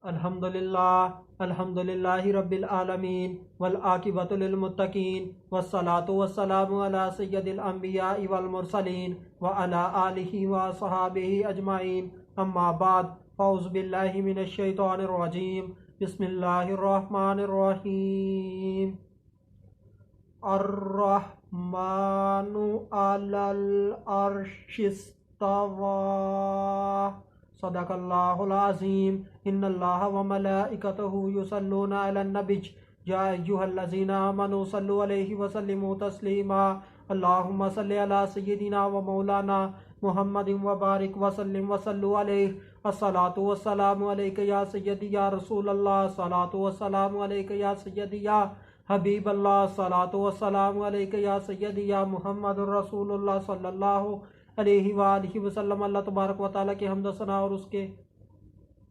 الحمدللہ رب العالمین والعاقبۃ للمتقین والصلاة والسلام علی سید الانبیاء والمرسلین وعلی آلہ وصحابہ اجمعین، اما بعد، اعوذ باللہ من الشیطان الرجیم، بسم اللہ الرحمن الرحیم۔ الرحمن علی العرش استوی، صدق اللہ العظیم۔ ان اللہ وملائکتہ یصلون علی النبی یا ایھا الذین آمنوا صلوا علیہ وسلموا تسلیما۔ اللہم صلی علی سیدنا و مولانا محمد وبارک وسلم وصلوا علیہ۔ الصلاۃ والسلام علیک یا سیدی یا رسول اللہ، الصلاۃ والسلام علیک یا سیدی یا حبیب اللہ، الصلاۃ والسلام علیک یا سیدی یا محمد رسول اللہ صلی اللہ علیہ وآلہ وسلم۔ اللہ تبارک و تعالیٰ کے حمد و ثنا اور اس کے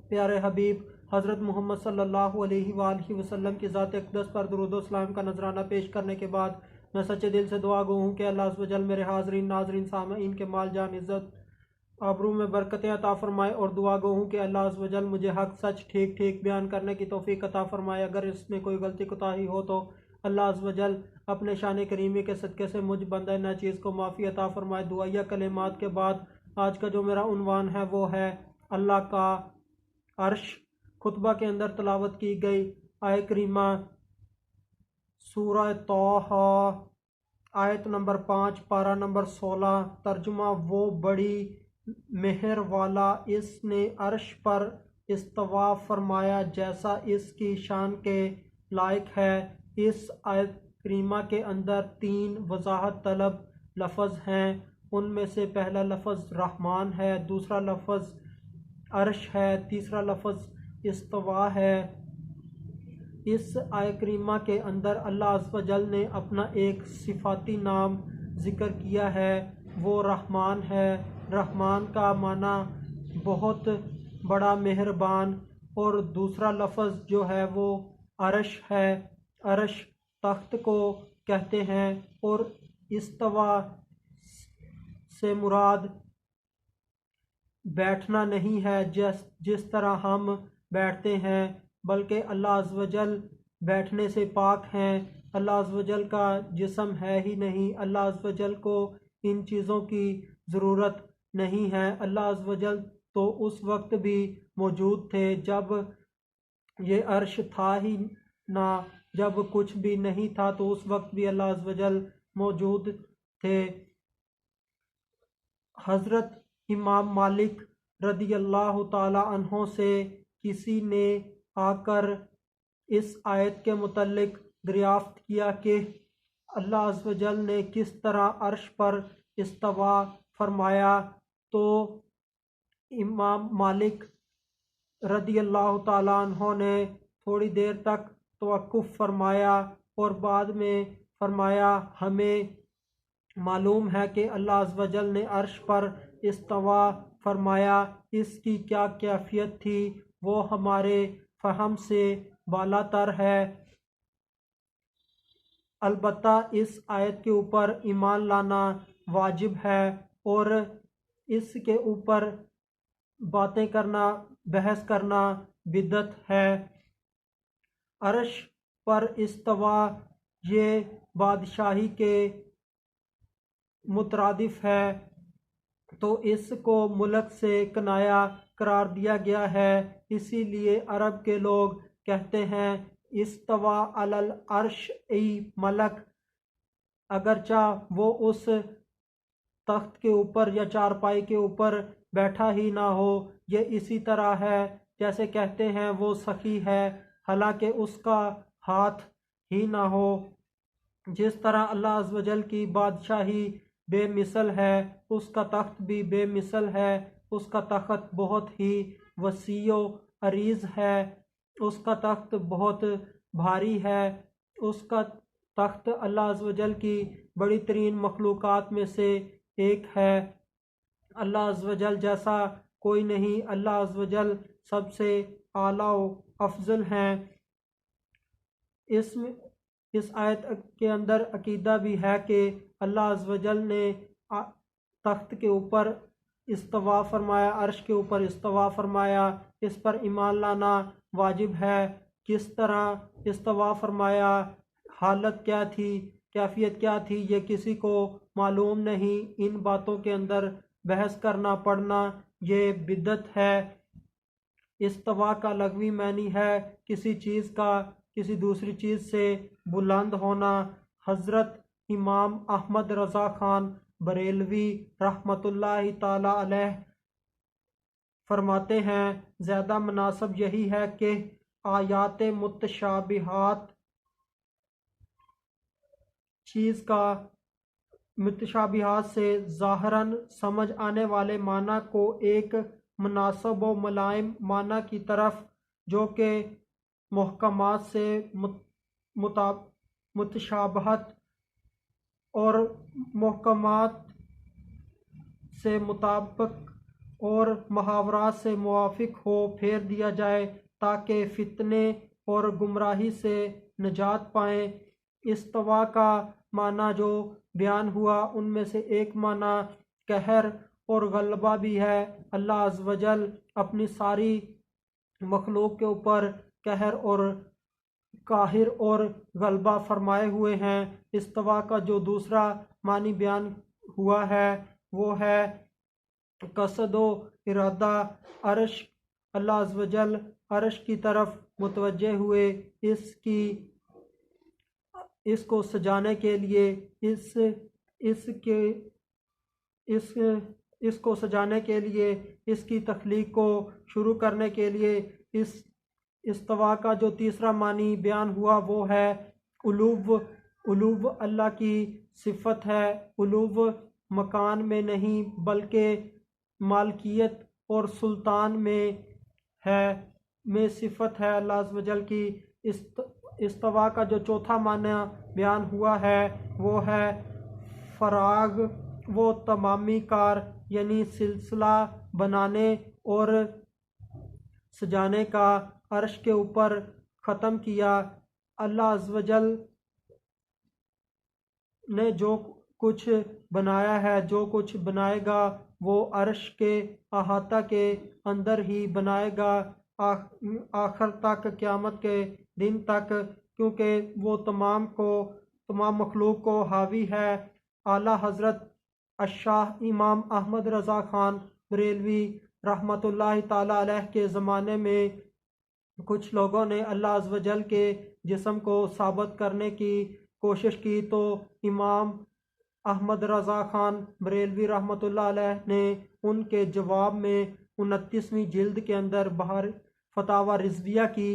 پیارے حبیب حضرت محمد صلی اللہ علیہ وآلہ وسلم کی ذات اقدس پر درود و سلام کا نذرانہ پیش کرنے کے بعد میں سچے دل سے دعا گو ہوں کہ اللہ عز و جل میرے حاضرین ناظرین سامعین کے مال جان عزت آبرو میں برکتیں عطا فرمائے، اور دعا گو ہوں کہ اللہ عز و جل مجھے حق سچ ٹھیک ٹھیک بیان کرنے کی توفیق عطا فرمائے۔ اگر اس میں کوئی غلطی کوتاہی ہو تو اللہ عز و جل اپنے شان کریمی کے صدقے سے مجھ بندہ ناچیز کو معافی عطا فرمائے۔ دعائیہ کلمات کے بعد آج کا جو میرا عنوان ہے وہ ہے اللہ کا عرش۔ خطبہ کے اندر تلاوت کی گئی آیہ کریمہ سورہ طٰہٰ، آیت نمبر 5، پارہ نمبر 16۔ ترجمہ: وہ بڑی مہر والا اس نے عرش پر استوا فرمایا جیسا اس کی شان کے لائق ہے۔ اس آیت کریمہ کے اندر 3 وضاحت طلب لفظ ہیں۔ ان میں سے پہلا لفظ رحمان ہے، دوسرا لفظ عرش ہے، تیسرا لفظ استوا ہے۔ اس آیت کریمہ کے اندر اللہ عز و جل نے اپنا ایک صفاتی نام ذکر کیا ہے، وہ رحمان ہے۔ رحمان کا معنی بہت بڑا مہربان، اور دوسرا لفظ جو ہے وہ عرش ہے۔ عرش تخت کو کہتے ہیں، اور استوا سے مراد بیٹھنا نہیں ہے جس طرح ہم بیٹھتے ہیں، بلکہ اللہ عز و جل بیٹھنے سے پاک ہیں۔ اللہ عز و جل کا جسم ہے ہی نہیں، اللہ عز و جل کو ان چیزوں کی ضرورت نہیں ہے۔ اللہ عز و جل تو اس وقت بھی موجود تھے جب یہ عرش تھا ہی نہ، جب کچھ بھی نہیں تھا تو اس وقت بھی اللہ عز و جل موجود تھے۔ حضرت امام مالک رضی اللہ تعالی عنہ سے کسی نے آ کر اس آیت کے متعلق دریافت کیا کہ اللہ عز و جل نے کس طرح عرش پر استوا فرمایا، تو امام مالک رضی اللہ تعالی عنہ نے تھوڑی دیر تک توقف فرمایا اور بعد میں فرمایا، ہمیں معلوم ہے کہ اللہ عز و جل نے عرش پر استوا فرمایا، اس کی کیا کیفیت تھی وہ ہمارے فہم سے بالا تر ہے۔ البتہ اس آیت کے اوپر ایمان لانا واجب ہے، اور اس کے اوپر باتیں کرنا، بحث کرنا بدعت ہے۔ عرش پر استوا یہ بادشاہی کے مترادف ہے، تو اس کو ملک سے کنایا قرار دیا گیا ہے۔ اسی لیے عرب کے لوگ کہتے ہیں استوا علی العرش ای ملک، اگرچہ وہ اس تخت کے اوپر یا چارپائی کے اوپر بیٹھا ہی نہ ہو۔ یہ اسی طرح ہے جیسے کہتے ہیں وہ سخی ہے، حالانکہ اس کا ہاتھ ہی نہ ہو۔ جس طرح اللہ عز و جل کی بادشاہی بے مثل ہے، اس کا تخت بھی بے مثل ہے۔ اس کا تخت بہت ہی وسیع و عریض ہے، اس کا تخت بہت بھاری ہے۔ اس کا تخت اللہ عز و جل کی بڑی ترین مخلوقات میں سے ایک ہے۔ اللہ عز و جل جیسا کوئی نہیں، اللہ عز و جل سب سے اعلیٰ و افضل ہیں۔ اس آیت کے اندر عقیدہ بھی ہے کہ اللہ عز و جل نے تخت کے اوپر استوا فرمایا، عرش کے اوپر استوا فرمایا۔ اس پر ایمان لانا واجب ہے، کس طرح استوا فرمایا، حالت کیا تھی، کیفیت کیا تھی، یہ کسی کو معلوم نہیں۔ ان باتوں کے اندر بحث کرنا پڑنا یہ بدعت ہے۔ استوا کا لغوی معنی ہے کسی چیز کا کسی دوسری چیز سے بلند ہونا۔ حضرت امام احمد رضا خان بریلوی رحمۃ اللہ تعالی علیہ فرماتے ہیں زیادہ مناسب یہی ہے کہ آیات متشابہات چیز کا متشابہات سے ظاہراً سمجھ آنے والے معنی کو ایک مناسب و ملائم معنی کی طرف جو کہ محکمات سے متشابہت اور محکمات سے مطابق اور محاورات سے موافق ہو پھیر دیا جائے تاکہ فتنے اور گمراہی سے نجات پائیں۔ استوا کا معنی جو بیان ہوا ان میں سے ایک معنی قہر اور غلبہ بھی ہے۔ اللہ عز و جل اپنی ساری مخلوق کے اوپر قہر اور قاہر اور غلبہ فرمائے ہوئے ہیں۔ استوا کا جو دوسرا معنی بیان ہوا ہے وہ ہے قصد و ارادہ۔ عرش اللہ عز و جل عرش کی طرف متوجہ ہوئے، اس کو سجانے کے لیے اس کو سجانے کے لیے، اس کی تخلیق کو شروع کرنے کے لیے۔ اس استوا کا جو تیسرا معنی بیان ہوا وہ ہے علو۔ علو اللہ کی صفت ہے۔ علو مکان میں نہیں بلکہ مالکیت اور سلطان میں صفت ہے اللہ عز و جل کی۔ استوا کا جو چوتھا معنی بیان ہوا ہے وہ ہے فراغ و تمامی کار، یعنی سلسلہ بنانے اور سجانے کا۔ عرش کے اوپر ختم کیا۔ اللہ عز و جل نے جو کچھ بنایا ہے، جو کچھ بنائے گا وہ عرش کے احاطہ کے اندر ہی بنائے گا آخر تک، قیامت کے دن تک، کیونکہ وہ تمام مخلوق کو حاوی ہے۔ اعلیٰ حضرت الشاہ امام احمد رضا خان بریلوی رحمۃ اللہ تعالی علیہ کے زمانے میں کچھ لوگوں نے اللہ عز و جل کے جسم کو ثابت کرنے کی کوشش کی تو امام احمد رضا خان بریلوی رحمۃ اللہ علیہ نے ان کے جواب میں 29ویں جلد کے اندر بہار فتاوی رضویہ کی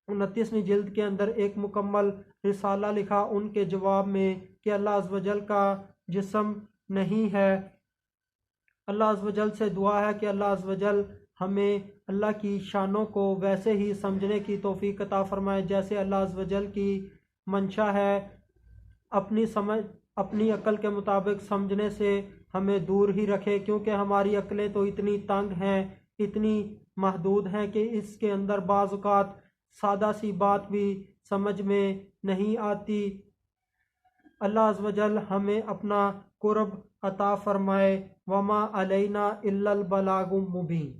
29ویں جلد کے اندر ایک مکمل رسالہ لکھا ان کے جواب میں کہ اللہ عز و جل کا جسم نہیں ہے۔ اللہ عز و جل سے دعا ہے کہ اللہ عز و جل ہمیں اللہ کی شانوں کو ویسے ہی سمجھنے کی توفیق عطا فرمائے جیسے اللہ عز و جل کی منشا ہے۔ اپنی عقل کے مطابق سمجھنے سے ہمیں دور ہی رکھے، کیونکہ ہماری عقلیں تو اتنی تنگ ہیں، اتنی محدود ہیں کہ اس کے اندر بعض اوقات سادہ سی بات بھی سمجھ میں نہیں آتی۔ اللہ عز و جل ہمیں اپنا قرب عطا فرمائے۔ وما علینا الا البلاغ المبین۔